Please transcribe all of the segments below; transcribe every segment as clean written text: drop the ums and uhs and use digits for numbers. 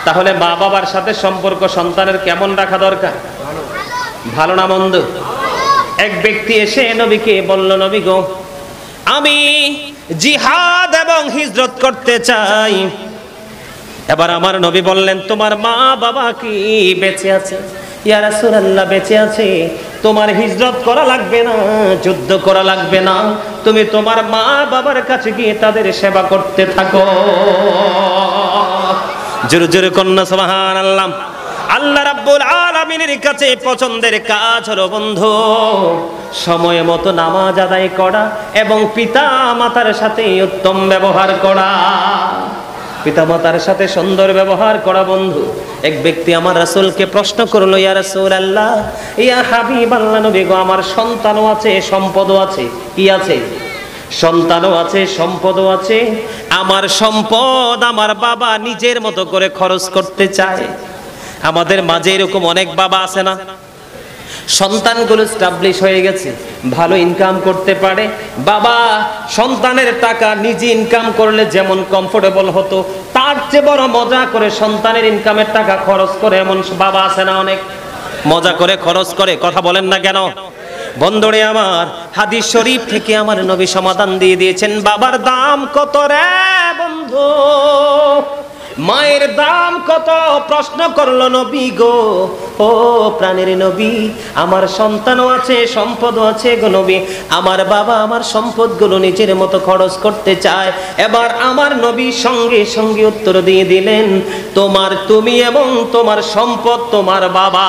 তাহলে মা বাবার সাথে সম্পর্ক সন্তানের কেমন রাখা দরকার? ভালো না মন্দ? এক ব্যক্তি এসে নবীকে বলল, নবী গো, আমি জিহাদ এবং হিজরত করতে চাই। এবার আমার নবী বললেন, তোমার মা বাবা কি বেঁচে আছে? ইয়া রাসূলুল্লাহ, বেঁচে আছে। তোমার হিজরত করা লাগবে না, যুদ্ধ করা লাগবে না, তুমি তোমার মা বাবার কাছে গিয়ে তাদের সেবা করতে থাকো। জোরে জোরে কন্যা সুবহানাল্লাহ। আল্লাহ রাব্বুল আলামিনের কাছে পছন্দের কাজ হলো বন্ধু সময় মতো নামাজ আদায় করা এবং পিতা মাতার সাথে উত্তম ব্যবহার করা, পিতা মাতার সাথে সুন্দর ব্যবহার করা। বন্ধু, এক ব্যক্তি আমার রাসূলকে প্রশ্ন করলো, ইয়া রাসূলুল্লাহ, ইয়া হাবিবাল্লাহ, নবী গো, আমার সন্তানও আছে, সম্পদও আছে। কি আছে? সন্তানও আছে, সম্পদও আছে। আমার সম্পদ আমার বাবা নিজের মতো করে খরচ করতে চায়। আমাদের মাঝে এরকম অনেক বাবা আছে না? সন্তানগুলো এস্টাবলিশ হয়ে গেছে, ভালো ইনকাম করতে পারে। বাবা সন্তানের টাকা নিজে ইনকাম করলে যেমন কমফোর্টেবল হতো, তার চেয়ে বড় মজা করে সন্তানের ইনকামের টাকা খরচ করে এমন বাবা আছে না? অনেক মজা করে খরচ করে। কথা বলেন না কেন? বন্ধুরে আমার, হাদিস শরীফ থেকে আমার নবী সমাধান দিয়ে দিয়েছেন। বাবার দাম কত রে বন্ধু? মায়ের দাম কত? প্রশ্ন করলো নবী গো, ও প্রাণের নবী, আমার সন্তানও আছে, সম্পদও আছে গো নবী, আমার বাবা আমার সম্পদগুলো নিজের মতো খরচ করতে চায়। এবার আমার নবী সঙ্গে সঙ্গে উত্তর দিয়ে দিলেন, তোমার তুমি এবং তোমার সম্পদ তোমার বাবা।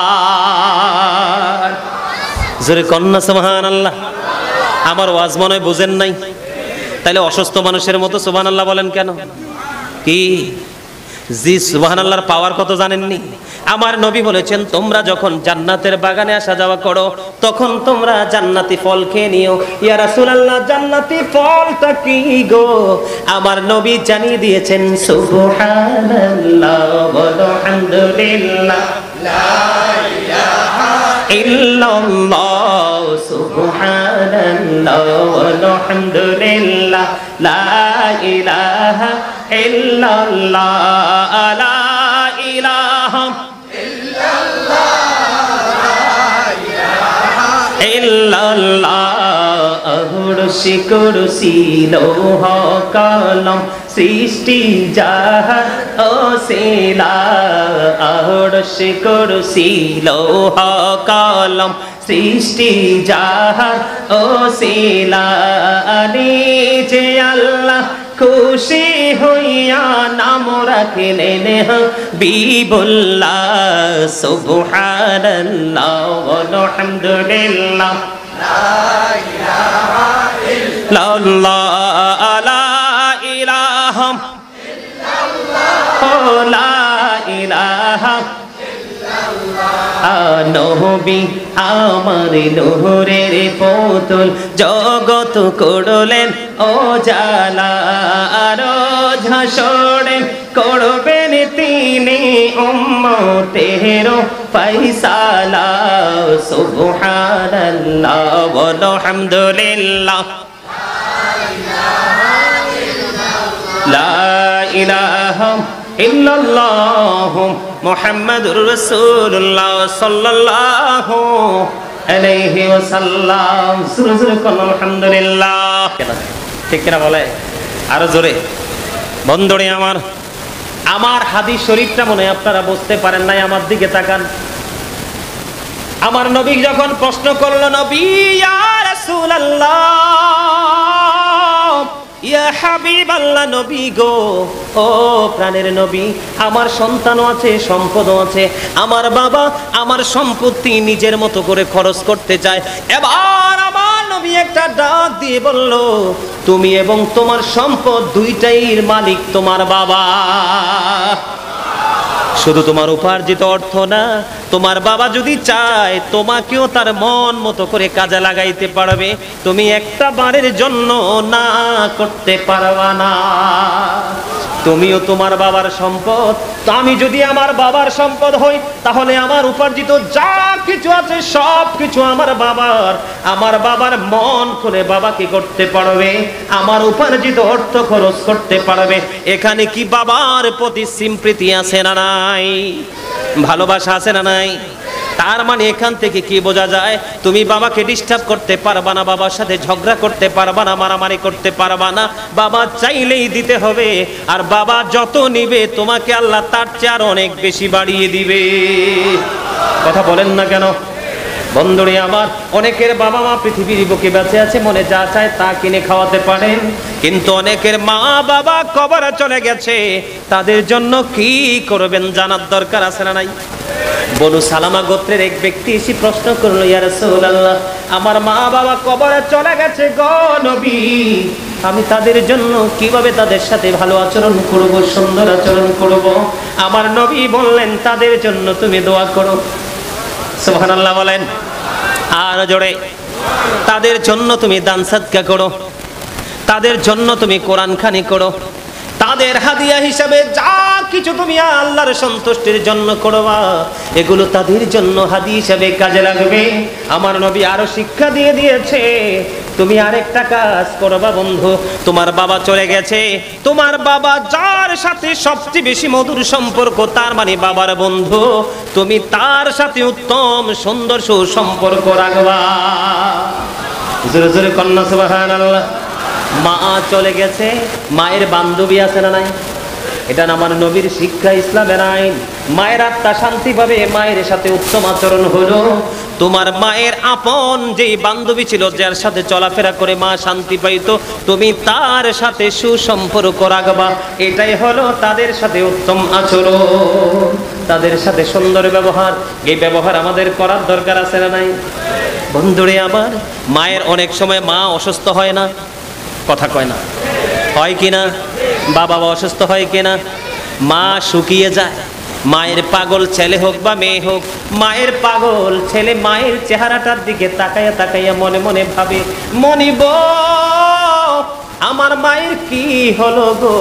জোরে কন্যা সুবহানাল্লাহ। আমার ওয়াজ মনে হয় বুঝেন নাই? তাহলে অসুস্থ মানুষের মতো সুবহানাল্লাহ বলেন কেন? কি জি, সুবহানাল্লাহর পাওয়ার কত জানেননি? আমার নবী বলেছেন, তোমরা যখন জান্নাতের বাগানে আসা যাওয়া করো তখন তোমরা জান্নাতি ফল খেয়ে নিও। ইয়া রাসূলুল্লাহ, জান্নাতি ফলটা কি গো? আমার নবী জানিয়ে দিয়েছেন, সুবহানাল্লাহ ওয়া হামদুলিল্লাহ, লা ইলাহা ইল্লাল্লাহ, সুবহানাল্লাহ ওয়া হামদুলিল্লাহ, লা ইলাহা ইল্লাল্লাহ, লা ইলাহা ইল্লাল্লাহ। আরশে কুরসি লৌহ কলম সৃষ্টি যাহার ওসিলা, আরশে কুরসি লৌহ কলম সৃষ্টি যাহার ওসিলা, নিজে আল্লাহ খুশি হইয়া নাম রাখিলেন হাবিবুল্লাহ, সুবহানাল্লাহ ওয়া হামদুলিল্লাহ, লা ইলাহা ইল্লাল্লাহ, লা ইলাহা ইল্লাল্লাহ, লা ইলাহা নবী আমার নূরের পুতুল, জগৎ করলেন ও জালা, রোজ হাসরে করবেন তিনি উম্মতের ফয়সালা, সুবহানাল্লাহ ওয়া হামদুলিল্লাহ, লা ইলাহা ইল্লাল্লাহ মুহাম্মাদুর রাসূলুল্লাহ সাল্লাল্লাহু আলাইহি ওয়াসাল্লাম। সুরে সুরে কোন আলহামদুলিল্লাহ। ঠিক কিনা বলে? আরো জোরে। বন্ধুরে আমার, আমার হাদিস শরীফটা মনে হয় আপনারা বুঝতে পারেন নাই। আমার দিকে তাকান। আমার নবী যখন প্রশ্ন করলো, নবী ইয়া রাসূলুল্লাহ, ইয়া হাবিবাল্লাহ, নবী গো, ও প্রাণের নবী, আমার সন্তানও আছে, সম্পদও আছে, আমার বাবা আমার সম্পত্তি নিজের মতো করে খরচ করতে চায়। এবার আমার নবী একটা ডাক দিয়ে বলল, তুমি এবং তোমার সম্পদ দুইটাইর মালিক তোমার বাবা। শুধু তোমার উপার্জিত অর্থ না, তোমার বাবা যদি চায় তোমাকেও তার মন মতো করে কাজে লাগাইতে পারবে, তুমি একটা বারের জন্য না করতে পারবা না। তুমিও তোমার বাবার সম্পদ, তো আমি যদি আমার বাবার সম্পদ হই তাহলে আমার উপার্জিত যা কিছু আছে সব কিছু আমার বাবার। আমার বাবার মন করে বাবা কি করতে পারবে? আমার উপার্জিত অর্থ খরচ করতে পারবে। এখানে কি বাবার প্রতি সিম্প্রীতি আছে না নাই? ভালোবাসা আছে না নাই? তার মানে এখান থেকে কি বোঝা যায়? তুমি বাবাকে ডিস্টার্ব করতে পারবা না, বাবার সাথে ঝগড়া করতে পারবা না, মারামারি করতে পারবা না। বাবা চাইলেই দিতে হবে, আর বাবা যত নিবে তোমাকে আল্লাহ তার চেয়ে আর অনেক বেশি বাড়িয়ে দিবে। কথা বলেন না কেন? বন্ধুরে আমার, অনেকের বাবা মা পৃথিবীর বুকে বেঁচে আছে, মনে যা চায় তা কিনে খাওয়াতে পারেন, কিন্তু অনেকের মা বাবা কবরে চলে গেছে, তাদের জন্য কি করবেন জানার দরকার আছে না নাই? বনু সালামা গোত্রের এক ব্যক্তি এসে প্রশ্ন করলো, ইয়া রাসূলুল্লাহ, আমার মা বাবা কবরে চলে গেছে গো নবী, আমি তাদের জন্য কিভাবে তাদের সাথে ভালো আচরণ করব, সুন্দর আচরণ করব? আমার নবী বললেন, তাদের জন্য তুমি দোয়া করো। সুবহানাল্লাহ বলেন আর জোরে। তাদের জন্য তুমি দান সাদকা করো, তাদের জন্য তুমি কোরআন খানি করো, তাদের হাদিয়া হিসাবে যা কিছু তুমি আল্লাহর সন্তুষ্টির জন্য করবা, এগুলো তাদের জন্য হাদিয়া হিসাবে কাজে লাগবে। আমার নবী আরো শিক্ষা দিয়ে দিয়েছে, তুমি আরেকটা কাজ করবা বন্ধু। তোমার বাবা চলে গেছে, তোমার বাবা যার সাথে সবচেয়ে বেশি মধুর সম্পর্ক, তার মানে বাবার বন্ধু, তুমি তার সাথে উত্তম সুন্দর সুসম্পর্ক রাখবা। জোরে জোরে কন্যা সুবহানাল্লাহ। মা চলে গেছে, মায়ের বান্ধবী আছে না নাই? এটা আমার নবীর শিক্ষা, ইসলামের আইন। মায়ের আত্মা শান্তি পাবে, মায়ের সাথে উত্তম আচরণ হলো। তোমার মায়ের আপন যেই বান্ধবী ছিল, যার সাথে চলাফেরা করে মা শান্তি পাইতো, তুমি তার সাথে সুসম্পর্ক রাখবা। এটাই হলো তাদের সাথে উত্তম আচরণ, তাদের সাথে সুন্দর ব্যবহার। এই ব্যবহার আমাদের করার দরকার আছে না নাই? বন্ধুরে আমার, মায়ের অনেক সময় মা অসুস্থ হয় না, কথা কয় না, হয় কিনা? বাবা অসুস্থ হয় কিনা? মা শুকিয়ে যায়। মায়ের পাগল ছেলে হোক বা মেয়ে হোক, মায়ের পাগল ছেলে মায়ের চেহারাটার দিকে তাকাইয়া তাকাইয়া মনে মনে ভাবে, মনিব আমার মায়ের কি হলো গো?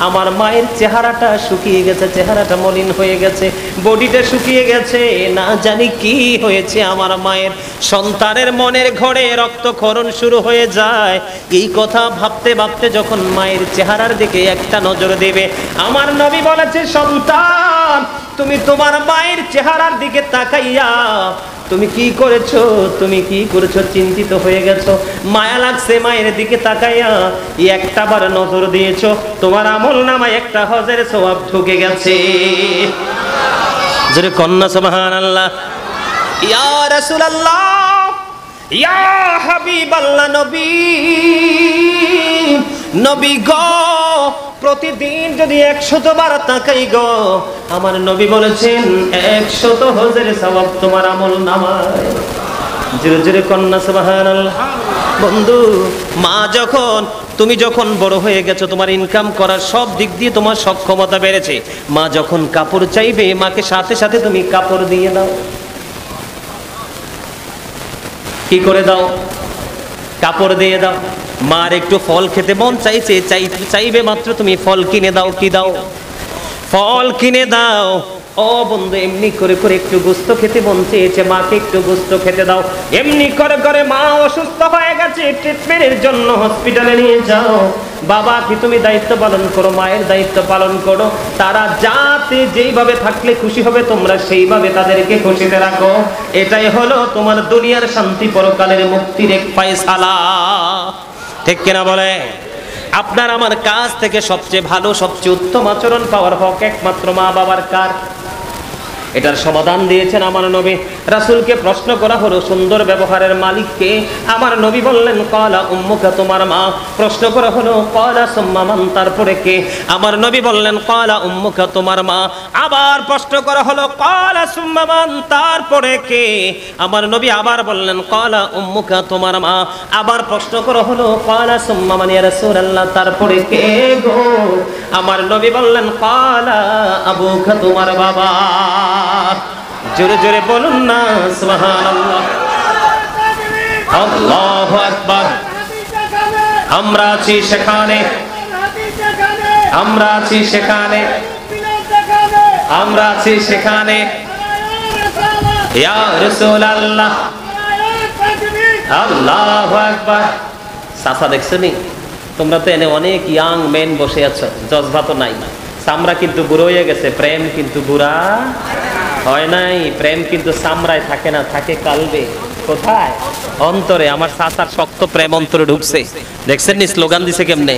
আমার মায়ের চেহারাটা শুকিয়ে গেছে, চেহারাটা মলিন হয়ে গেছে, বডিটা শুকিয়ে গেছে, না জানি কি হয়েছে আমার মায়ের। সন্তানের মনের ঘরে রক্তক্ষরণ শুরু হয়ে যায়। এই কথা ভাবতে ভাবতে যখন মায়ের চেহারার দিকে একটা নজর দেবে, আমার নবী বলেছে, সন্তান তুমি তোমার মায়ের চেহারার দিকে তাকাইয়া তুমি কি করেছো, তুমি কি করেছো, চিন্তিত হয়ে গেছো, মায়া লাগছে মায়ের দিকে তাকাইয়া একটা বার নজর দিয়েছো, তোমার আমল নামায় একটা হজের সওয়াব ঢুকে গেছে। জোরে কন্যা সুবহানাল্লাহ। ইয়া রাসূলুল্লাহ, ইয়া হাবিবাল্লাহ, নবী নবী গো, প্রতিদিন যদি 100 বার তাকাই গো, আমার নবী বলেছেন 100 হজের সওয়াব তোমার আমল নামায়। জোরে জোরে কন্যা সুবহানাল্লাহ। বন্ধু, মা যখন তুমি যখন বড় হয়ে গেছো, তোমার ইনকাম করার সব দিক দিয়ে তোমার সক্ষমতা বেড়েছে, মা যখন কাপড় চাইবে, মাকে সাথে সাথে তুমি কাপড় দিয়ে দাও। কি করে দাও? কাপড় দিয়ে দাও। মার একটু ফল খেতে মন চাইছে, চাইবে মাত্র তুমি ফল কিনে দাও। কি দাও? ফল কিনে দাও। ও বন্ধু, এমনি করে করে একটু গোস্ত খেতে মন চেয়েছে, মাকে একটু গোস্ত খেতে দাও। এমনি করে করে মা অসুস্থ হয়ে গেছে, ট্রিটমেন্টের জন্য হসপিটালে নিয়ে যাও। বাবা কি তুমি দায়িত্ব পালন করো, মায়ের দায়িত্ব পালন করো। তারা যাতে যেইভাবে থাকলে খুশি হবে, তোমরা সেইভাবে তাদেরকে খুশিতে রাখো। এটাই হলো তোমার দুনিয়ার শান্তি, পরকালের মুক্তির এক ফায়সালা। ঠিক কিনা বলে? আপনার আমার কাছ থেকে সবচেয়ে ভালো, সবচেয়ে উত্তম আচরণ পাওয়ার হক একমাত্র মা বাবার। কার? এটার সমাধান দিয়েছেন আমার নবী। রাসূলকে প্রশ্ন করা হলো, সুন্দর ব্যবহারের মালিক কে? আমার নবী বললেন, ক্বালা উম্মুকা, তোমার মা। প্রশ্ন করা হলো, ক্বালা সুম্মা মান, তারপরে কে? আমার নবী বললেন, ক্বালা উম্মুকা, তোমার মা। আবার প্রশ্ন করা হলো, ক্বালা সুম্মা মান, তারপরে কে? আমার নবী আবার বললেন, ক্বালা উম্মুকা, তোমার মা। আবার প্রশ্ন করা হলো, ক্বালা সুম্মা মান ইয়া রাসূলুল্লাহ, তারপরে কে গো? আমার নবী বললেন, ক্বালা আবুকা, তোমার বাবা। জোরে জোরে বলুন না সুবহানাল্লাহ। আল্লাহু আকবার। আমরা আছি সেখানে, আমরা আছি সেখানে, আমরা আছি সেখানে। ইয়া রাসূলুল্লাহ, আল্লাহু আকবার। চাচা দেখছনি, তোমরা তো এনে অনেক ইয়াং মেন বসে আছো, জজবা তো নাই, চামড়া কিন্তু বুড়ো হয়ে গেছে, প্রেম কিন্তু বুড়া হয় নাই। প্রেম কিন্তু চামড়ায় থাকে না, থাকে কালবে। কোথায়? অন্তরে। আমার চাচার শক্ত প্রেম অন্তরে ঢুকছে, দেখছেন নি স্লোগান দিছে কেমনে?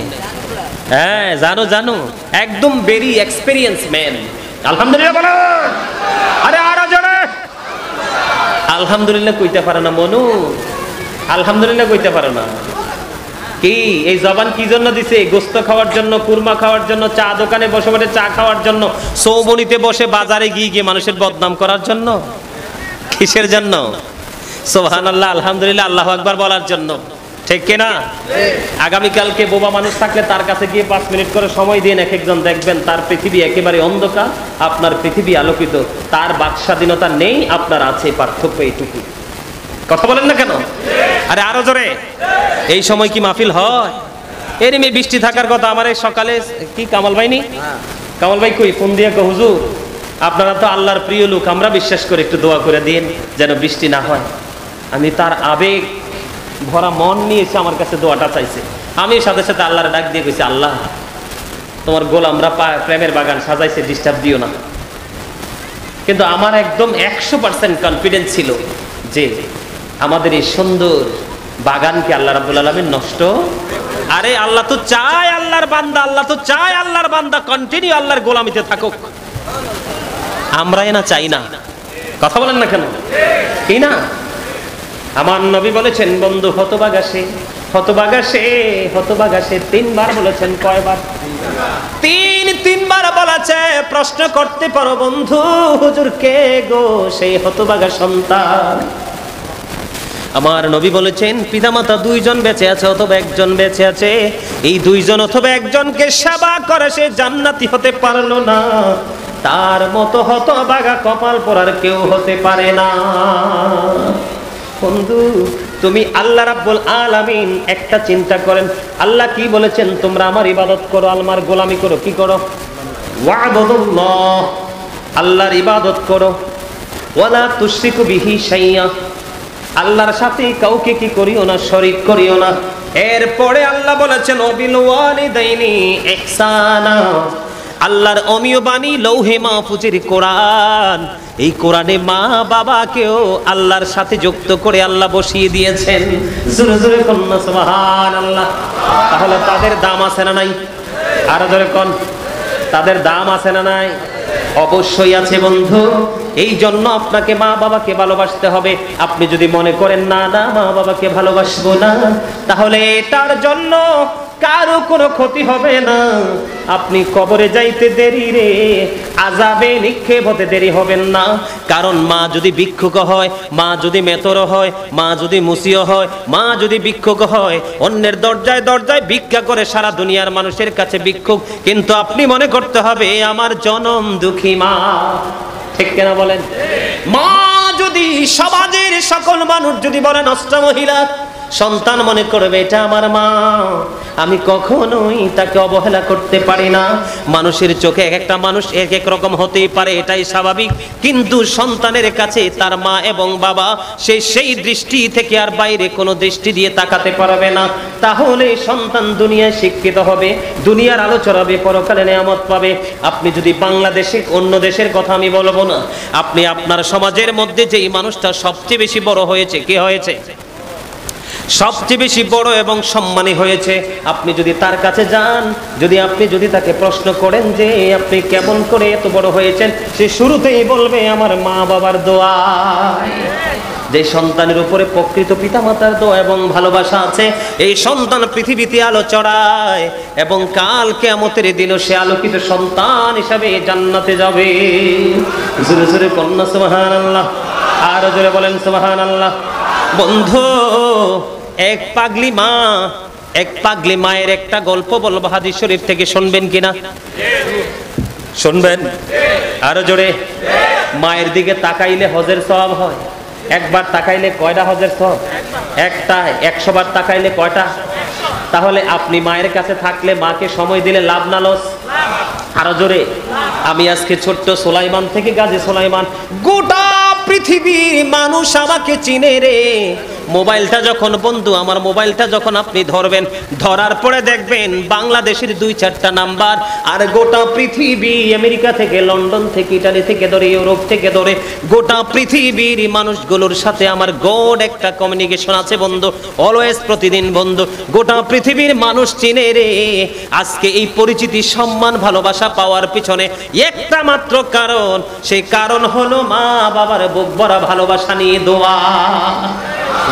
হ্যাঁ, জানো জানো, একদম ভেরি এক্সপেরিয়েন্স ম্যান। আলহামদুলিল্লাহ বলো। আরে আরো জোরে আলহামদুলিল্লাহ কইতে পারে না মনু, আলহামদুলিল্লাহ কইতে পারে না। কি এই জবান কি জন্য দিছে? গোস্ত খাওয়ার জন্য, কুরমা খাওয়ার জন্য, চা দোকানে বসে বসে চা খাওয়ার জন্য, চৌবনিতে বসে বাজারে গিয়ে গিয়ে মানুষের বদনাম করার জন্য? কিসের জন্য? সুবহানাল্লাহ, আলহামদুলিল্লাহ, আল্লাহু আকবার বলার জন্য। ঠিক কিনা? আগামীকালকে বোবা মানুষ থাকলে তার কাছে গিয়ে 5 মিনিট করে সময় দিন, এক একজন দেখবেন তার পৃথিবী একেবারে অন্ধকার, আপনার পৃথিবী আলোকিত। তার বাক স্বাধীনতা নেই, আপনার আছে, পার্থক্য এইটুকু। কথা বলেন না কেন? আরে আরো জোরে। এই সময় কি মাহফিল হয়? এরমে বৃষ্টি থাকার কথা। আমার এই সকালে কি কামাল ভাই নি, কামাল ভাই কই ফোন দিয়ে হুজুর আপনারা তো আল্লাহর প্রিয় লোক, আমরা বিশ্বাস করি, একটু দোয়া করে দিন যেন বৃষ্টি না হয়। আমি তার আবেগ ভরা মন নিয়ে এসে আমার কাছে দোয়াটা চাইছে। আমি সাথে সাথে আল্লাহর ডাক দিয়ে কইছি, আল্লাহ তোমার গোলামরা প্রেমের বাগান সাজাইছে, ডিস্টার্ব দিও না। কিন্তু আমার একদম 100% কনফিডেন্স ছিল যে আমাদের এই সুন্দর বাগানকে আল্লাহ রাব্বুল আলামিন নষ্ট। আরে আল্লাহ তো চায় আল্লাহর বান্দা, আল্লাহ তো চায় আল্লাহর বান্দা কন্টিনিউ আল্লাহর গোলামিতে থাকুক। আমরাই না চাই না। কথা বলেন না কেন? কি না? আমার নবী বলেছেন, বন্ধু হতবাগা সে, হতবাগা সে, হতবাগা সে। 3 বার বলেছেন। কয়বার? 3 বার বলেছে। প্রশ্ন করতে পারো বন্ধু, হুজুর কে গো সেই হতবাগা সন্তান? আমার নবী বলেছেন, পিতামাতা 2 জন বেঁচে আছে অথবা 1 জন বেঁচে আছে, এই 2 জন অথবা 1 জনকে সেবা করে সে জান্নাতি হতে পারলো না, তার মতো হতভাগা কপাল পরার কেউ হতে পারে না। বন্ধু তুমি আল্লাহ রাব্বুল আলামিন একটা চিন্তা করেন, আল্লাহ কি বলেছেন? তোমরা আমার ইবাদত করো, আমার গোলামি করো। কি করো? ওয়া'বুদুল্লাহ, আল্লাহর ইবাদত করো। ওয়ালা তুশরিকু বিহি শাইআ, আল্লাহর সাথে কাউকে কি করিও না, শরীক করিও না। এরপরে আল্লাহ বলেছেন, ওয়াবিল ওয়ালিদাইনি ইহসানা, আল্লাহর অমীয় বাণী লৌহে মাহফুজের কোরআন, এই কোরআনে মা বাবাকেও আল্লাহর সাথে যুক্ত করে আল্লাহ বসিয়ে দিয়েছেন। জোরে জোরে কোন সুবহানাল্লাহ। তাহলে তাদের দাম আছে না নাই? আরো জোরে কোন, তাদের দাম আছে না নাই? অবশ্যই আছে বন্ধু। এই জন্য আপনাকে মা বাবাকে ভালোবাসতে হবে। আপনি যদি মনে করেন না না মা বাবাকে ভালোবাসবো না, তাহলে এটার জন্য কারো কোনো ক্ষতি হবে না। আপনি কবরে যাইতে দেরি রে, আযাবে নিক্ষেপ হতে দেরি হবেন না। কারণ মা যদি ভিক্ষুক হয়, মা যদি মেতর হয়, মা যদি মুসিও হয়, মা যদি ভিক্ষুক হয়, অন্যের দরজায় দরজায় ভিক্ষা করে সারা দুনিয়ার মানুষের কাছে ভিক্ষুক, কিন্তু আপনি মনে করতে হবে আমার জনম দুঃখী মা। ঠিক কিনা বলেন? মা যদি সমাজের সকল মানুষ যদি বলেন নষ্ট মহিলা, সন্তান মনে করবে এটা আমার মা, আমি কখনোই তাকে অবহেলা করতে পারি না। মানুষের চোখে এক একটা মানুষ এক এক রকম হতেই পারে, এটাই স্বাভাবিক, কিন্তু সন্তানের কাছে তার মা এবং বাবা সেই দৃষ্টি থেকে আর বাইরে কোনো দৃষ্টি দিয়ে তাকাতে পারবে না। তাহলে সন্তান দুনিয়ায় শিক্ষিত হবে, দুনিয়ার আলো ছড়াবে, পরকালে নিয়ামত পাবে। আপনি যদি বাংলাদেশে, অন্য দেশের কথা আমি বলবো না, আপনি আপনার সমাজের মধ্যে যেই মানুষটা সবচেয়ে বেশি বড় হয়েছে, কে হয়েছে? সবচেয়ে বেশি বড় এবং সম্মানী হয়েছে, আপনি যদি তার কাছে যান, আপনি যদি তাকে প্রশ্ন করেন যে আপনি কেমন করে এত বড় হয়েছেন, সে শুরুতেই বলবে আমার মা বাবার দোয়া। যে সন্তানের উপরে প্রকৃত পিতামাতার দোয়া এবং ভালোবাসা আছে, এই সন্তান পৃথিবীতে আলো ছড়ায় এবং কাল কিয়ামতের দিনও সে আলোকিত সন্তান হিসাবে জান্নাতে যাবে। জোরে জোরে কন্যা সুবহানাল্লাহ, আর জোরে বলেন সুবহানাল্লাহ। বন্ধু, এক পাগলি মায়ের একটা গল্প বলবো হাদিস শরীফ থেকে, শুনবেন কিনা? শুনবেন? আরো জোরে। মায়ের দিকে তাকাইলে হজের সওয়াব হয়। একবার তাকাইলে কয়টা হজের সওয়াব? একটা। 100 বার তাকাইলে কয়টা? তাহলে আপনি মায়ের কাছে থাকলে মাকে সময় দিলে লাভ না লস? আরো জোরে। আমি আজকে ছোট্ট সোলাইমান থেকে গাজী সোলাইমান, গোটা পৃথিবীর মানুষ আমাকে চিনে রে। মোবাইলটা যখন বন্ধু, আমার মোবাইলটা যখন আপনি ধরবেন, ধরার পরে দেখবেন বাংলাদেশের 2-4টা নাম্বার, আর গোটা পৃথিবী, আমেরিকা থেকে, লন্ডন থেকে, ইটালি থেকে ধরে, ইউরোপ থেকে ধরে গোটা পৃথিবীর মানুষগুলোর সাথে আমার গোড একটা কমিউনিকেশন আছে বন্ধু, অলওয়েজ, প্রতিদিন বন্ধু। গোটা পৃথিবীর মানুষ চিনে রে। আজকে এই পরিচিতি, সম্মান, ভালোবাসা পাওয়ার পিছনে একটা মাত্র কারণ, সেই কারণ হলো মা বাবার বুক ভরা ভালোবাসা নিয়ে দোয়া।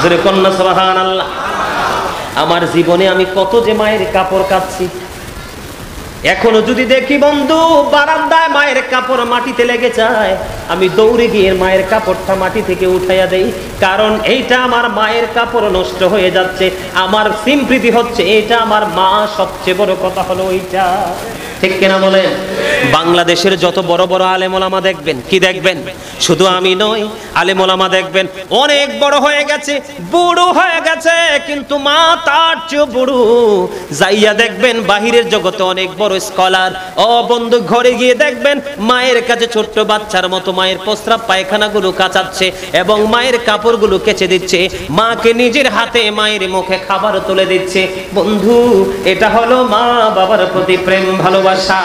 জোরে কন্যা সুবহানাল্লাহ। আমার জীবনে আমি কত যে মায়ের কাপড় কাচ্ছি, এখনো যদি দেখি বন্ধু বারান্দায় মায়ের কাপড় মাটিতে লেগে যায়, আমি দৌড়ে গিয়ে মায়ের কাপড়টা মাটি থেকে উঠাইয়া দেই, কারণ এইটা আমার মায়ের কাপড় নষ্ট হয়ে যাচ্ছে। আমার সিম্পৃতি হচ্ছে এটা আমার মা, সবচেয়ে বড় কথা হলো ওইটা। ঠিক কিনা বলেন? বাংলাদেশের যত বড় বড় আলেম ওলামা দেখবেন, কি দেখবেন? শুধু আমি নই, আলেম ওলামা দেখবেন অনেক বড় হয়ে গেছে, বুড়ো হয়ে গেছে, কিন্তু মা তার চেয়ে বুড়ো। যাইয়া দেখবেন বাহিরের জগতে অনেক বড় স্কলার। ও বন্ধু, ঘরে গিয়ে দেখবেন মায়ের কাছে ছোট্ট বাচ্চার মতো মায়ের প্রস্রাব পায়খানাগুলো কাচাচ্ছে এবং মায়ের কাপড়গুলো কেচে দিচ্ছে, মাকে নিজের হাতে মায়ের মুখে খাবার তুলে দিচ্ছে। বন্ধু, এটা হলো মা বাবার প্রতি প্রেম, ভালোবাসা।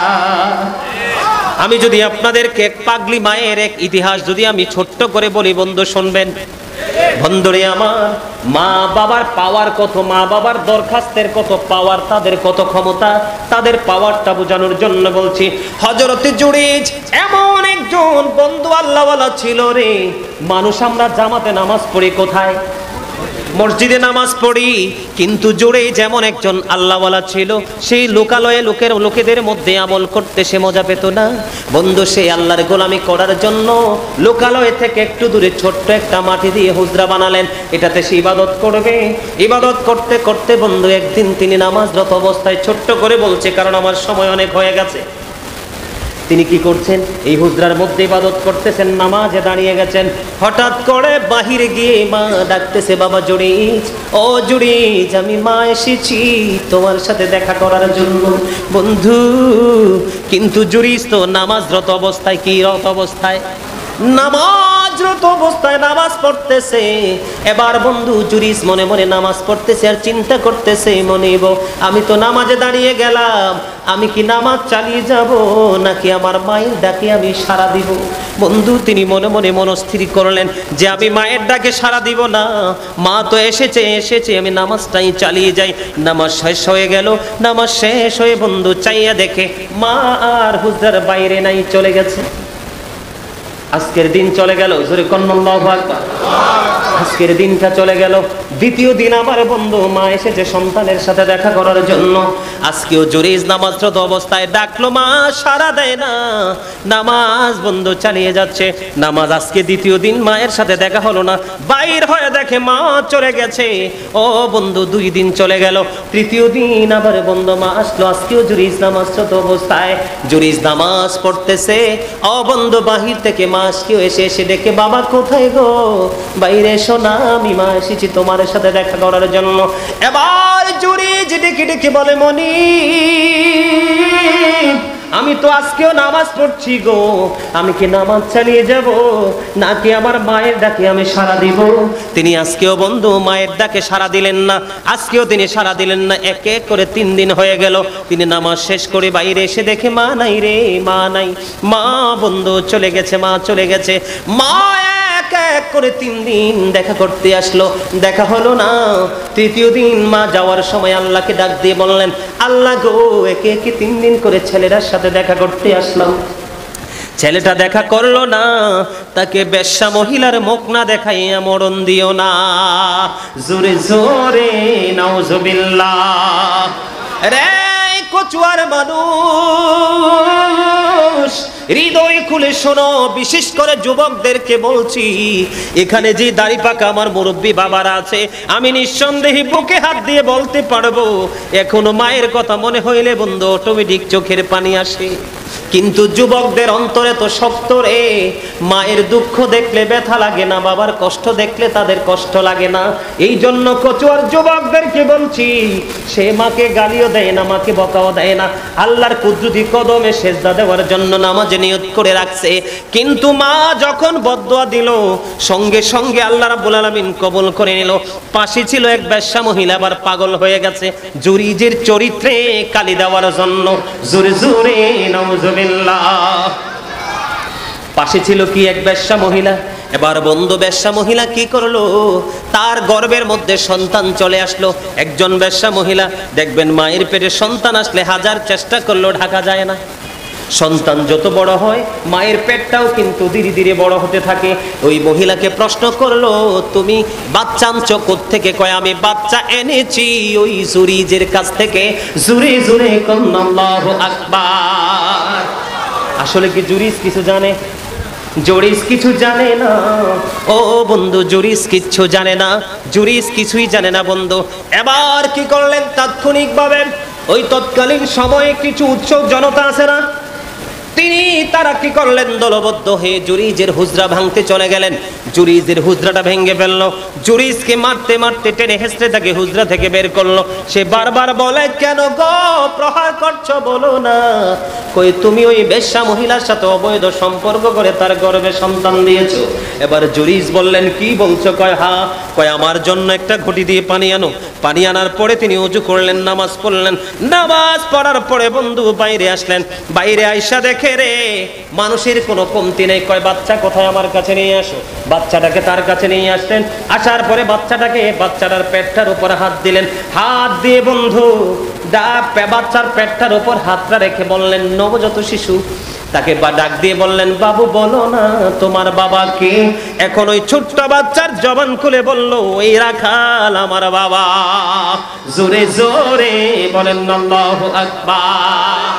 আমি যদি আপনাদেরকে পাগলি মায়ের এক ইতিহাস যদি আমি ছোট্ট করে বলি বন্ধু, শুনবেন? বন্ধুরে আমার, মা বাবার পাওয়ার কত, মা বাবার দরখাস্তের কত পাওয়ার, তাদের কত ক্ষমতা, তাদের পাওয়ারটা বোঝানোর জন্য বলছি। হযরত জুরেজ এমন একজন বন্ধু আল্লাহওয়ালা ছিল রে। মানুষ আমরা জামাতে নামাজ পড়ি কোথায়? মসজিদে নামাজ পড়ি, কিন্তু জুরেজ যেমন একজন আল্লাহওয়ালা ছিল, সেই লোকালয়ে লোকেদের মধ্যে আমল করতে সে মজা পেত না বন্ধু। সেই আল্লাহর গোলামি করার জন্য লোকালয় থেকে একটু দূরে ছোট্ট একটা মাটি দিয়ে হুজরা বানালেন, এটাতে সে ইবাদত করবে। ইবাদত করতে করতে বন্ধু একদিন তিনি নামাজরত অবস্থায় ছোট্ট করে বলছে, কারণ আমার সময় অনেক হয়ে গেছে, তিনি কি করছেন? এই হুজরার মধ্যে ইবাদত করতেছেন, নামাজে দাঁড়িয়ে গেছেন। হঠাৎ করে বাহিরে গিয়ে মা ডাকতেছে, বাবা জুরেজ, ও জুরেজ, আমি মা এসেছি তোমার সাথে দেখা করার জন্য। বন্ধু, কিন্তু জুরেজ তো নামাজরত অবস্থায়, কি রত অবস্থায়? নামাজরত অবস্থায় নামাজ পড়তেছে। এবার বন্ধু জুরিস মনে মনে নামাজ পড়তেছে আর চিন্তা করতেছে, মনেব আমি তো নামাজে দাঁড়িয়ে গেলাম, আমি কি নামাজ চালিয়ে যাব নাকি আমার মায়ের ডাকে আমি সাড়া দিব? বন্ধু, তিনি মনে মনে মনস্থির করলেন যে আমি মায়ের ডাকে সাড়া দিব না, মা তো এসেছে, আমি নামাজটাই চালিয়ে যাই। নামাজ শেষ হয়ে গেল। নামাজ শেষ হয়ে বন্ধু চাইয়া দেখে মা আর হুজরার বাইরে নাই, চলে গেছে। আজকের দিন চলে গেল। জোরে কন্না আল্লাহু আকবার। আজকের দিনটা চলে গেল। দ্বিতীয় দিন আমার বন্ধু মা এসেছে সন্তানের সাথে দেখা করার জন্য। আজকেও জুরেজ নামাজরত অবস্থায় ডাকলো, মা সাড়া দেয় না, নামাজ বন্ধ চালিয়ে যাচ্ছে। নামাজ আজকে দ্বিতীয় দিন মায়ের সাথে দেখা হলো না, বাইর হয়ে দেখে মা চলে গেছে। ও বন্ধু, 2 দিন চলে গেল। তৃতীয় দিন আবার বন্ধু মা আসলো। আজকেও জুরেজ নামাজরত অবস্থায়, জুরেজ নামাজ পড়তেছে। ও বন্ধু, বাহির থেকে মা আজকেও এসে ডেকে, বাবা কোথায় গো? বাইরে এসো না, আমি মা এসেছি তোমার সাথে দেখা করার জন্য। এবার জুরেজ ডেকে ডেকে বলে, মনি, আমি তো আজকেও নামাজ পড়ছি গো, আমি কি নামাজ চালিয়ে যাব নাকি আমার মায়ের ডাকে আমি সাড়া দিব? তিনি আজকেও বন্ধু মায়ের ডাকে সাড়া দিলেন না। আজকেও তিনি সাড়া দিলেন না। এক এক করে 3 দিন হয়ে গেল। তিনি নামাজ শেষ করে বাইরে এসে দেখে মা নাই রে, মা নাই। মা বন্ধু চলে গেছে, মা চলে গেছে। মা এক এক করে 3 দিন দেখা করতে আসলো, দেখা হলো না। তৃতীয় দিন মা যাওয়ার সময় আল্লাহকে ডাক দিয়ে বললেন, আল্লাহ গো, একে একে 3 দিন করে ছেলেরার সাথে দেখা করতে আসলাম, ছেলেটা দেখা করলো না, তাকে বেশ্যা মহিলার মুখ না দেখাইয়া মরণ দিও না। জোরে জোরে নাউজুবিল্লাহ। রে কচুয়ার মানুষ, হৃদয় খুলে শোনো, বিশেষ করে যুবকদেরকে বলছি, এখানে যে দাড়ি পাকা আমার মুরব্বী বাবারা আছে, আমি নিঃসন্দেহে বুকে হাত দিয়ে বলতে পারবো, এখনো মায়ের কথা মনে হইলে বন্ধু অটোমেটিক চোখের পানি আসে। কিন্তু যুবকদের অন্তরে তো শক্ত রে, মায়ের দুঃখ দেখলে ব্যথা লাগে না, বাবার কষ্ট দেখলে তাদের কষ্ট লাগে না। এই জন্য কচুয়ার যুবকদেরকে বলছি, সে মাকে গালিও দেয় না, মাকে বকাও দেয় না, আল্লাহর কুদরতি কদমে সেজদা দেওয়ার জন্য নামাজে নিয়ত করে রাখছে। কিন্তু মা যখন বদদুয়া দিল, সঙ্গে সঙ্গে আল্লাহ রাব্বুল আলামিন কবুল করে নিল। পাশে ছিল এক বেশ্যা মহিলা, আবার পাগল হয়ে গেছে জুরিজের চরিত্রে কালি দেওয়ার জন্য। জোরে জোরে নাউজুবিল্লাহ। পাশে ছিল কি এক বেশ্যা মহিলা। এবার বন্ধু বেশ্যা মহিলা কি করলো, তার গর্ভের মধ্যে সন্তান চলে আসলো। একজন বেশ্যা মহিলা দেখবেন মায়ের পেটে সন্তান আসলে হাজার চেষ্টা করলেও ঢাকা যায় না। সন্তান যত বড় হয় মায়ের পেটটাও কিন্তু ধীরে ধীরে বড় হতে থাকে। ওই মহিলাকে প্রশ্ন করলো, তুমি বাচ্চা আনছো কোত্থেকে? কয় আমি বাচ্চা এনেছি ওই জুরিজের কাছ থেকে। জুরে জুরে আল্লাহু আকবার। আসলে কি জুরিজ কিছু জানে? জুরিজ কিছু জানে না ও বন্ধু, জুরিজ কিচ্ছু জানে না, জুরিজ কিছুই জানে না বন্ধু। এবার কি করলেন, তাৎক্ষণিকভাবে ওই তৎকালীন সময়ে কিছু উৎসুক জনতা আছে না, তারা কি করলেন, দলবদ্ধ হয়ে জুরিজের হুজরা ভাঙতে চলে গেলেন। জুরিজের হুজরাটা ভেঙে ফেললো। জুরিজকে মারতে মারতে টেনে হেসড়ে তাকে হুজরা থেকে বের করলো। সে বারবার বলে, কেন গো প্রহার করছো, বলো না। কই তুমি ওই বেশ্যা মহিলার সাথে অবৈধ সম্পর্ক করে তার গর্ভে সন্তান দিয়েছো। এবার জুরিজ বললেন, কি বলছো? কয় হ্যাঁ। কয় আমার জন্য একটা ঘটি দিয়ে পানি আনো। পানি আনার পরে তিনি ওযু করলেন, নামাজ পড়লেন। নামাজ পড়ার পরে বন্ধু বাইরে আসলেন। বাইরে আইসা দেখে রে মানুষের কোনো কমতি নেই। কয় বাচ্চা কোথায়, আমার কাছে নিয়ে আসো। বাচ্চাটাকে তার কাছে নিয়ে আসলেন। আসার পরে বাচ্চাটার পেটটার উপর হাত দিলেন। হাত দিয়ে বন্ধু বাচ্চার পেটটার উপর হাতটা রেখে বললেন, নবজাত শিশু, তাকে ডাক দিয়ে বললেন, বাবু বলো না তোমার বাবা কে? এখন ওই ছোট্ট বাচ্চার জবান খুলে বলল, ওই রাখাল আমার বাবা। জোরে জোরে বলেন আল্লাহু আকবার।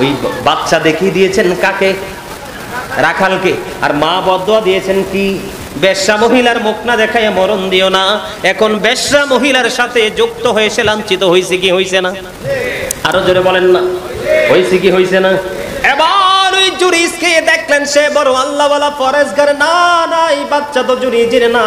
ওই বাচ্চা দেখিয়ে দিয়েছেন কাকে? রাখালকে। আর মা বদদুয়া দিয়েছেন কি? বেশ্যা মহিলার মুখ না দেখায় মরণ দিও না। এখন বেশ্যা মহিলার সাথে যুক্ত হয়ে সে লাঞ্ছিত হয়েছে কি হয়েছে না? আরো জোরে বলেন না, হয়েছে কি হয়েছে না? এবার ওই জুরিজকে দেখলেন সে বড় আল্লাহওয়ালা পরেশগার। না না, এই বাচ্চা তো জুরিজের না।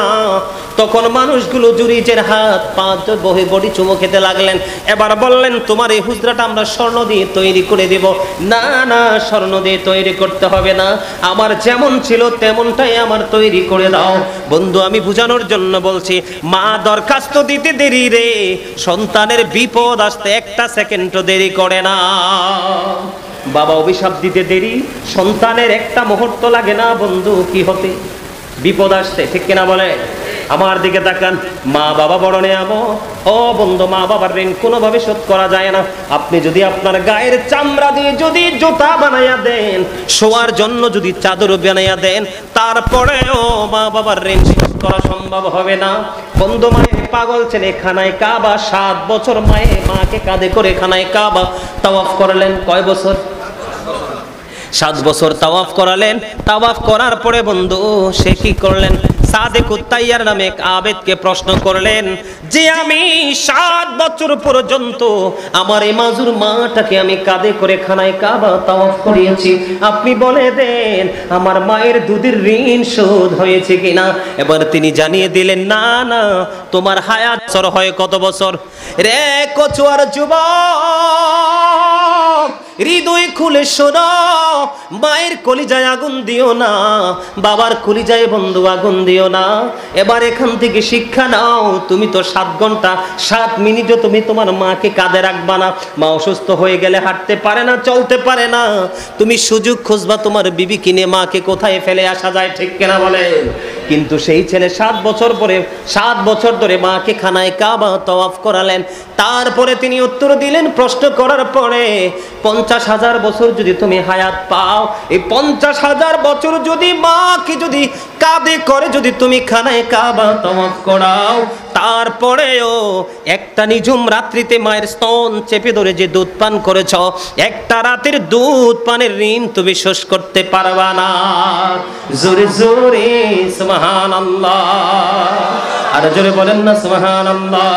তখন মানুষগুলো জুরিজের হাত পা বহে বডি চুমো খেতে লাগলেন। এবার বললেন, তোমার এই হুজরাটা আমরা স্বর্ণ দিয়ে তৈরি করে দেব। না না, স্বর্ণ দিয়ে তৈরি করতে হবে না, আমার যেমন ছিল তেমনটাই আমার তৈরি করে দাও। বন্ধু আমি বুঝানোর জন্য বলছি, মা দরখাস্ত দিতে দেরি রে, সন্তানের বিপদ আসতে একটা সেকেন্ডও দেরি করে না। বাবা অভিশাপ দিতে দেরি, সন্তানের একটা মুহূর্ত লাগে না বন্ধু কি হতে, বিপদ আসতে, ঠিক কিনা বলে? আমার দিকে তাকান, মা বাবা বড় নেয়ামত। ও বন্ধু, মা বাবার ঋণ কোনোভাবে শোধ করা যায় না। আপনি যদি আপনার গায়ের চামড়া দিয়ে যদি জুতা বানাইয়া দেন, শোয়ার জন্য যদি চাদর বানাইয়া দেন, তারপরেও মা বাবার ঋণ শোধ করা সম্ভব হবে না। বন্ধু মায়ের পাগল ছেলে খানায় কাবা, 7 বছর মাকে কাঁধে করে খানায় কাবা তাওয়াফ করলেন। কয় বছর? 7 বছর তাওয়াফ করালেন। তাওয়াফ করার পরে বন্ধু সে কি করলেন, সাদেকুত তাইয়ার নামে এক আবেদকে প্রশ্ন করলেন যে আমি 7 বছর পর্যন্ত আমার এই মাজুর মাটাকে আমি কাঁধে করে খানায় কাবা তাওয়াফ করিয়েছি, আপনি বলে দেন আমার মায়ের দুধের ঋণ শোধ হয়েছে কিনা। এবার তিনি জানিয়ে দিলেন, না না, তোমার হায়াত বছর হয় কত বছর রে কচুয়ার যুবক, হৃদয় খুলে শোনো, মায়ের কলিজায় আগুন দিও না, বাবার কলিজায় বন্ধু আগুন দিও না। এবার এখান থেকে শিক্ষা নাও, তুমি তো 7 ঘন্টা 7 মিনিটও তুমি তোমার মাকে কাঁধে রাখবা না। মা অসুস্থ হয়ে গেলে হাঁটতে পারে না, চলতে পারে না, তুমি সুযোগ খুঁজবা তোমার বিবি কিনে মাকে কোথায় ফেলে আসা যায়, ঠিক কিনা বলে? কিন্তু সেই ছেলে 7 বছর পরে 7 বছর ধরে মাকে খানায় কাবা তাওয়াফ করালেন। তারপরে তিনি উত্তর দিলেন, প্রশ্ন করার পরে 50,000 বছর যদি তুমি হায়াত পাও, এই 50,000 বছর যদি মাকে যদি কাঁধে করে যদি তুমি খানায় কাবা তাওয়াফ করাও, তারপরেও একটা নিঝুম রাত্রিতে মায়ের স্তন চেপে ধরে যে দুধ পান করেছ, একটা রাতের দুধ পানের ঋণ তুমি শোধ করতে পারবা না। জোরে জোরে সুবহানাল্লাহ, আর জোরে বলেন না সুবহানাল্লাহ।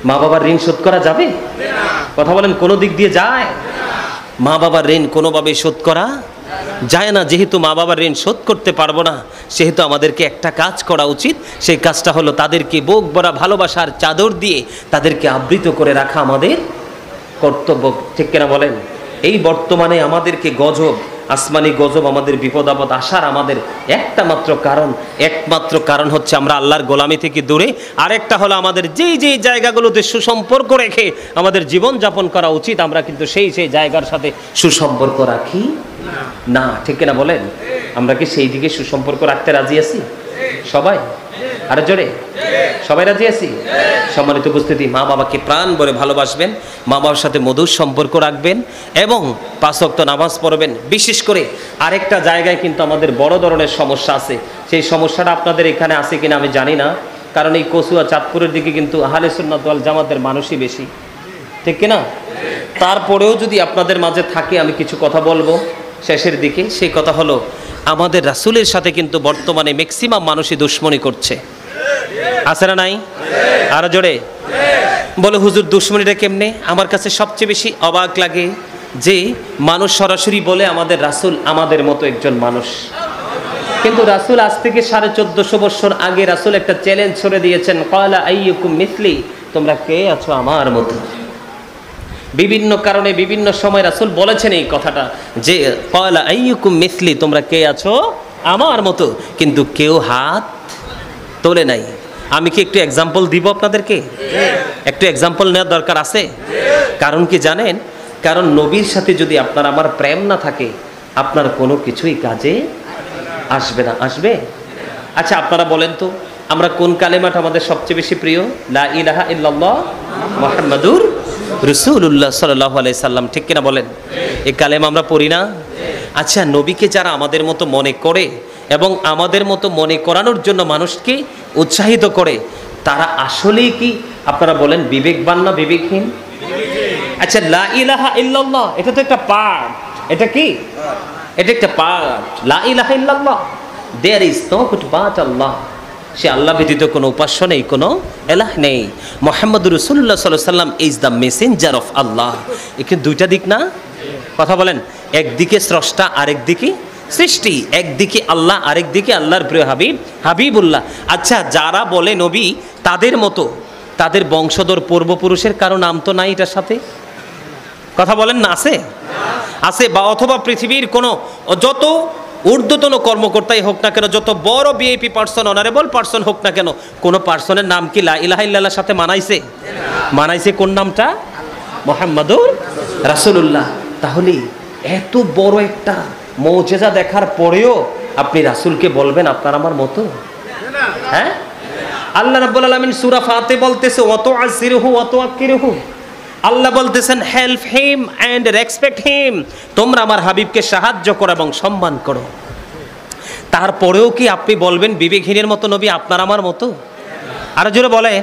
মা বাবার ঋণ শোধ করা যাবে? কথা বলেন, কোনো দিক দিয়ে যায়? মা বাবার ঋণ কোনোভাবে শোধ করা যায় না। যেহেতু মা বাবার ঋণ শোধ করতে পারবো না, সেহেতু আমাদেরকে একটা কাজ করা উচিত। সেই কাজটা হলো তাদেরকে বুক ভরা ভালোবাসার চাদর দিয়ে তাদেরকে আবৃত করে রাখা আমাদের কর্তব্য। ঠিক কিনা বলেন? এই বর্তমানে আমাদেরকে গজব, আসমানি গজব, আমাদের বিপদ আপদ আসার আমাদের একমাত্র কারণ হচ্ছে আমরা আল্লাহর গোলামি থেকে দূরে। আরেকটা হলো আমাদের যেই জায়গাগুলোতে সুসম্পর্ক রেখে আমাদের জীবন যাপন করা উচিত, আমরা কিন্তু সেই জায়গার সাথে সুসম্পর্ক রাখি না। ঠিক কিনা বলেন? আমরা কি সেই দিকে সুসম্পর্ক রাখতে রাজি আছি সবাই? আরে জোরে, সবাই রাজি আছি? সম্মানিত উপস্থিতি, মা বাবাকে প্রাণ ভরে ভালোবাসবেন, মা বাবার সাথে মধুর সম্পর্ক রাখবেন এবং 5 ওয়াক্ত নামাজ পড়বেন। বিশেষ করে আরেকটা জায়গায় কিন্তু আমাদের বড় ধরনের সমস্যা আছে। সেই সমস্যাটা আপনাদের এখানে আছে কিনা আমি জানি না, কারণ এই কচুয়া চাঁদপুরের দিকে কিন্তু আহলে সুন্নাত ওয়াল জামাতের মানুষই বেশি। ঠিক কিনা? তারপরেও যদি আপনাদের মাঝে থাকে, আমি কিছু কথা বলবো শেষের দিকে। সেই কথা হলো, আমাদের রাসূলের সাথে কিন্তু বর্তমানে ম্যাক্সিমাম মানুষই দুশ্মনী করছে। আছে না নাই? আরো জোরে বলে, হুজুর দুশ্মনীটা কেমনে? আমার কাছে সবচেয়ে বেশি অবাক লাগে যে মানুষ সরাসরি বলে আমাদের রাসূল আমাদের মতো একজন মানুষ। কিন্তু রাসূল আজ থেকে 1450 বছর আগে রাসূল একটা চ্যালেঞ্জ ছড়ে দিয়েছেন, ক্বালা আইয়ুকুম মিসলি, তোমরা কে আছো আমার মতো। বিভিন্ন কারণে বিভিন্ন সময় রাসূল বলেছেন এই কথাটা, যে ক্বালা আইয়ুকুম মিসলি, তোমরা কে আছো আমার মতো, কিন্তু কেউ হাত তোলে নাই। আমি কি একটু এক্সাম্পল দিব আপনাদেরকে? একটু এক্সাম্পল নেওয়ার দরকার আছে। কারণ কি জানেন? কারণ নবীর সাথে যদি আপনার আমার প্রেম না থাকে, আপনার কোনো কিছুই কাজে আসবে না। আসবে? আচ্ছা, আপনারা বলেন তো, আমরা কোন কালেমাটা আমাদের সবচেয়ে বেশি প্রিয়? লা ইলাহা ইল্লাল্লাহ মুহাম্মাদুর রাসূলুল্লাহ সাল্লাল্লাহু আলাইহি সাল্লাম। ঠিক কিনা বলেন? এই কালেমা আমরা পড়ি না? আচ্ছা, নবীকে যারা আমাদের মতো মনে করে এবং আমাদের মতো মনে করানোর জন্য মানুষকে উৎসাহিত করে, তারা আসলেই কি আপনারা বলেন বিবেকবান না বিবেকহীন? আচ্ছা, লা ইলাহা ইল্লাল্লাহ এটা তো একটা পার্ট। এটা কি? এটা একটা পার্ট। লা ইলাহা ইল্লাল্লাহ, there is no god but Allah. সে আল্লাহ ব্যতীত কোনো উপাস্য নেই, কোনো এলাহ নেই। মুহাম্মদুর রাসূলুল্লাহ সাল্লাল্লাহু আলাইহি সাল্লাম ইজ দ্য মেসেঞ্জার অফ আল্লাহ। এখানে দুইটা দিক না? কথা বলেন, একদিকে স্রষ্টা, আরেকদিকে সৃষ্টি। একদিকে আল্লাহ, আরেকদিকে আল্লাহর প্রিয় হাবিব হাবিবুল্লাহ। আচ্ছা, যারা বলে নবী, তাদের মতো তাদের বংশধর পূর্বপুরুষের কারো নাম তো নাই এটার সাথে? কথা বলেন না, আছে? আছে। বা অথবা পৃথিবীর কোনো যত ঊর্ধ্বতন কর্মকর্তাই হোক না কেন, যত বড় ভিআইপি পার্সন, অনারেবল পার্সন হোক না কেন, কোনো পার্সনের নাম কি লা ইলাহা ইল্লাল্লাহর সাথে মানাইছে? মানাইছে কোন নামটা? মুহাম্মাদুর রাসূলুল্লাহ। তাহলে এত বড় একটা মুজিজা দেখার পরেও আপনি রাসূলকে বলবেন আপনার আমার মতো? হ্যাঁ, আল্লাহ রাব্বুল আলামিন সূরা ফাতির বলতেছে, ওয়া তুআযিরুহু ওয়া তুআক্কিরুহু। আল্লাহ বলতেছেন, হেল্প হিম অ্যান্ড রেসপেক্ট হিম। তোমরা আমার হাবিবকে সাহায্য করো এবং সম্মান করো। তারপরেও কি আপনি বলবেন বিবেকহীনের মতো নবী আপনার আমার মতো? আরো জোরে বলে।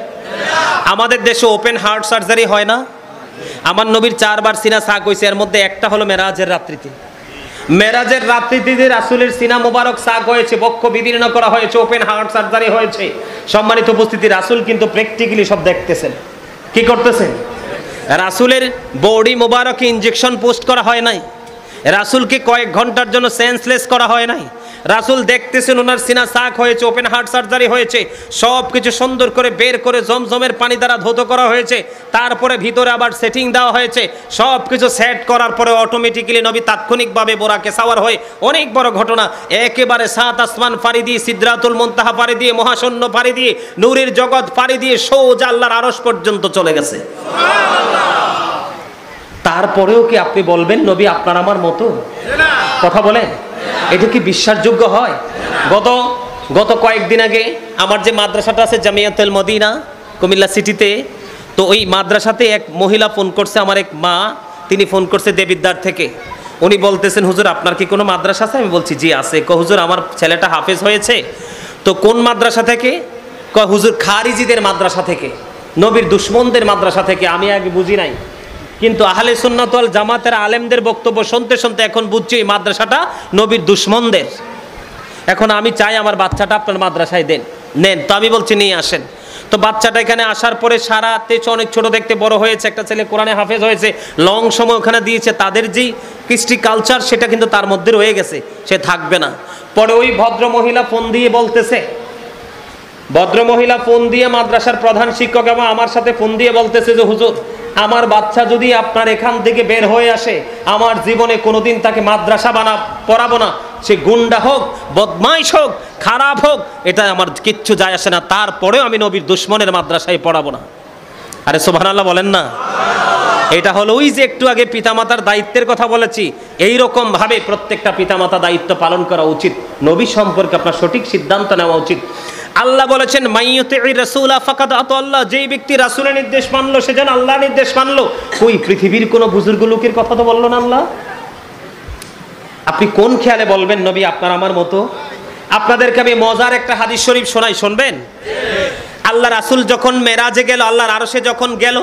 আমাদের দেশে ওপেন হার্ট সার্জারি হয় না? আমার নবীর 4 বার সিনা সাক হয়েছে, এর মধ্যে একটা হলো মেরাজের রাত্রিতে। মেরাজের রাত্রিতে রাসূলের সিনা মোবারক সাক হয়েছে, বক্ষ বিদীর্ণ করা হয়েছে, ওপেন হার্ট সার্জারি হয়েছে। সম্মানিত উপস্থিতি, রাসূল কিন্তু প্র্যাকটিক্যালি সব দেখতেছেন। কি করতেছেন? রাসূলের বডি মোবারকে ইনজেকশন পোস্ট করা হয় নাই। রাসূলকে কয়েক ঘন্টার জন্য সেন্সলেস করা হয় নাই। রাসূল দেখতেছেন ওনার সিনা সাক হয়েছে, ওপেন হার্ট সার্জারি হয়েছে, সব কিছু সুন্দর করে বের করে জমজমের পানি দ্বারা ধৌত করা হয়েছে। তারপরে ভিতরে আবার সেটিং দেওয়া হয়েছে। সব কিছু সেট করার পরে অটোমেটিক্যালি নবী তাৎক্ষণিকভাবে বোরাকে সাওয়ার হয়ে, অনেক বড় ঘটনা, একেবারে 7 আসমান পাড়ি দিয়ে, সিদরাতুল মুনতাহা পাড়ি দিয়ে, মহাশূন্য পাড়ি দিয়ে, নূরের জগৎ পাড়ি দিয়ে সোজা আল্লাহর আরশ পর্যন্ত চলে গেছে। তারপরেও কি আপনি বলবেন নবী আপনার আমার মতো? কথা বলেন, এটা কি বিশ্বাসযোগ্য হয়? গত কয়েকদিন আগে আমার যে মাদ্রাসাটা আছে জামিয়াতুল মদিনা কুমিল্লা সিটিতে, তো ওই মাদ্রাসাতে এক মহিলা ফোন করছে, আমার এক মা, তিনি ফোন করছে দেবিদ্বার থেকে। উনি বলতেছেন, হুজুর আপনার কি কোনো মাদ্রাসা আছে? আমি বলছি জি আছে। হুজুর আমার ছেলেটা হাফেজ হয়েছে। তো কোন মাদ্রাসা থেকে? হুজুর খারিজিদের মাদ্রাসা থেকে, নবীর দুশমনদের মাদ্রাসা থেকে। আমি আগে বুঝি নাই, কিন্তু আহলে সুন্নাত ওয়াল জামাতের আলেমদের বক্তব্য শুনতে শুনতে এখন বুঝছি এই মাদ্রাসাটা নবীর দুশমনদের। এখন আমি চাই আমার বাচ্চাটা আপনার মাদ্রাসায় নেন। তো আমি বলছি নিয়ে আসেন। তো বাচ্চাটা এখানে আসার পরে সারাতে অনেক ছোট দেখতে বড় হয়েছে, একটা ছেলে কোরআনে হাফেজ হয়েছে, লং সময় ওখানে দিয়েছে, তাদের যেই কৃষ্টি কালচার সেটা কিন্তু তার মধ্যে রয়ে গেছে, সে থাকবে না। পরে ওই ভদ্র মহিলা ফোন দিয়ে বলতেছে, ভদ্রমহিলা ফোন দিয়ে মাদ্রাসার প্রধান শিক্ষক এবং আমার সাথে ফোন দিয়ে বলতেছে যে হুজুর, আমার বাচ্চা যদি আপনার এখান থেকে বের হয়ে আসে, আমার জীবনে কোনোদিন তাকে মাদ্রাসা পড়াবো না, সে গুন্ডা হোক, বদমাইশ হোক, খারাপ হোক, এটা আমার কিচ্ছু যায় আসে না, তারপরেও আমি নবীর দুশ্মনের মাদ্রাসায় পড়াবো না। আরে সুবহানাল্লাহ বলেন না। এটা হলো ওই যে একটু আগে পিতামাতার দায়িত্বের কথা বলেছি, এই রকম ভাবে প্রত্যেকটা পিতামাতা দায়িত্ব পালন করা উচিত। নবী সম্পর্কে আপনার সঠিক সিদ্ধান্ত নেওয়া উচিত। আল্লাহ বলেছেন মাইয়ুতির রাসূলা ফাকাদ আতাল্লাহ, যেই ব্যক্তি রাসূলের নির্দেশ মানলো সে যেন আল্লাহর নির্দেশ মানলো। ওই পৃথিবীর কোন বুজুর্গ লোকের কথা তো বললো না আল্লাহ। আপনি কোন খেয়ালে বলবেন নবী আপনার আমার মতো? আপনাদেরকে আমি মজার একটা হাদিস শরীফ শোনাই, শুনবেন? আল্লাহ রাসূল যখন মেরাজে গেল, আল্লাহর আরশে যখন গেল,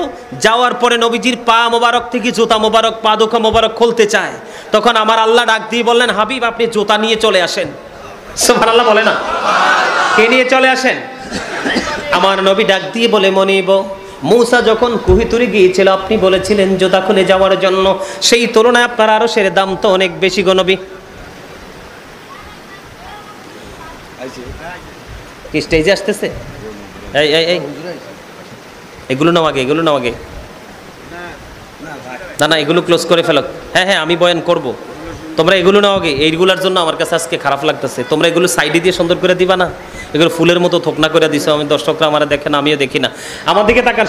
যাওয়ার পরে নবীজির পা মোবারক থেকে জুতা মোবারক, পা দুটো মোবারক খুলতে চায়, তখন আমার আল্লাহ ডাক দিয়ে বললেন, হাবিব আপনি জুতা নিয়ে চলে আসেন। সুবহানাল্লাহ বলে না? কে নিয়ে চলে আসেন? আমার নবী ডাক দিয়ে বলে, মনিব, মূসা যখন কুহিতুরে গিয়েছিল আপনি বলেছিলেন জুতা খুলে যাওয়ার জন্য, সেই তুলনায় আপনার আরশের দাম তো অনেক বেশি গো নবী। কি স্টেজে আসতেছে? এই এই এই এগুলো নাও আগে, এগুলো নাও আগে। না না, এগুলো ক্লোজ করে ফেলো। হ্যাঁ হ্যাঁ, আমি বয়ান করব, তোমরা এগুলো নাও আগে। এইগুলোর জন্য আমার কাছে আজকে খারাপ লাগতেছে। তোমরা এগুলো সাইডে দিয়ে সুন্দর করে দিবা না, এগুলো ফুলের মতো থোকনা করে দিছো। আমি দর্শকরা আমার দেখে না, আমিও দেখি না। আমার দিকে তাকার